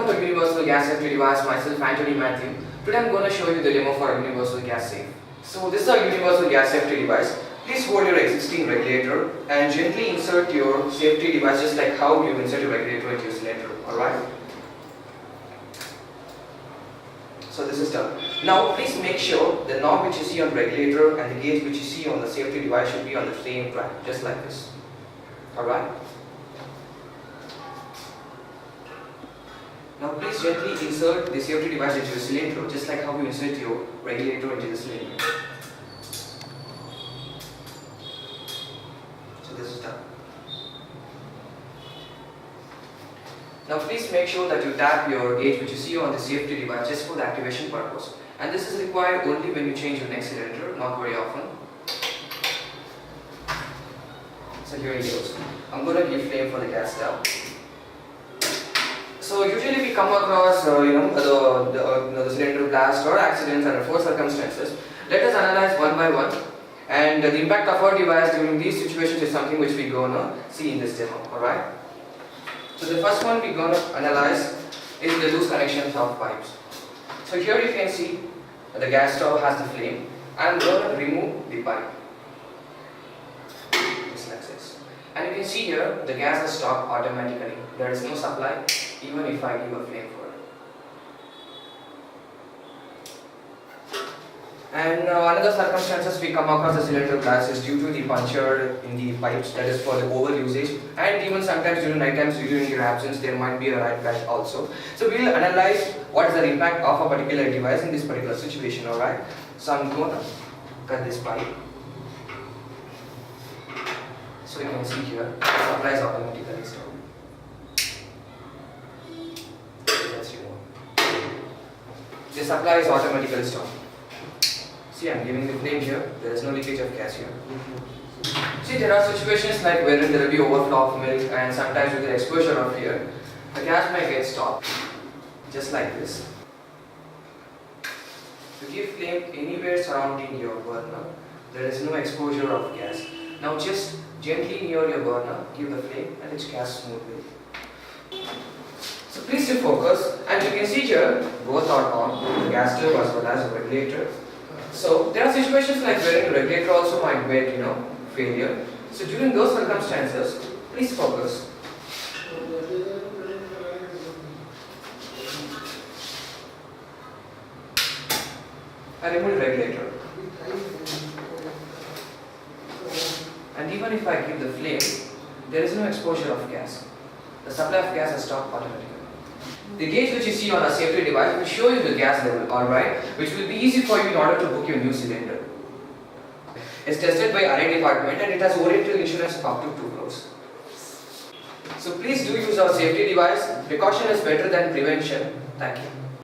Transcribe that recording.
Welcome to Universal Gas Safety Device, myself Anthony Matthew. Today I'm going to show you the demo for a Universal Gas Safe. So this is a Universal Gas Safety Device. Please hold your existing regulator and gently insert your safety device just like how you insert your regulator into your cylinder, alright? So this is done. Now please make sure the knob which you see on regulator and the gauge which you see on the safety device should be on the same track, just like this, alright? Now please gently insert the safety device into the cylinder just like how you insert your regulator into the cylinder. So this is done. Now please make sure that you tap your gauge which you see on the safety device just for the activation purpose. And this is required only when you change your next cylinder, not very often. So here it goes. I'm going to give flame for the gas stove. So usually we come across the cylinder blast or accidents under four circumstances. Let us analyze one by one, and the impact of our device during these situations is something which we gonna see in this demo. Alright. So the first one we gonna analyze is the loose connections of pipes. So here you can see the gas stove has the flame. I'm gonna remove the pipe. Just like this. And you can see here the gas has stopped automatically. There is no supply even if I give a flame for it. And another circumstances we come across the cylinder blast is due to the puncture in the pipes, that is for the over usage, and even sometimes during night times during your absence there might be a right patch also. So we will analyze what is the impact of a particular device in this particular situation, alright. So I'm going to cut this pipe. So you can see here, the supply is automatically stopped. The supply is automatically stopped. See, I am giving the flame here. There is no leakage of gas here. See, there are situations like wherein there will be overflow of milk, and sometimes with the exposure of here, the gas may get stopped. Just like this. To give flame anywhere surrounding your burner, there is no exposure of gas. Now just gently near your burner, give the flame and it's gas smoothly. So please do focus, and you can see here both are on, the gas stove as well as the regulator. So there are situations like where the regulator also might get failure. So during those circumstances, please focus. I remove the regulator. And even if I give the flame, there is no exposure of gas. The supply of gas has stopped automatically. The gauge which you see on a safety device will show you the gas level, alright, which will be easy for you in order to book your new cylinder. It's tested by R&D department and it has warranty insurance up to 2 crores. So please do use our safety device. Precaution is better than prevention. Thank you.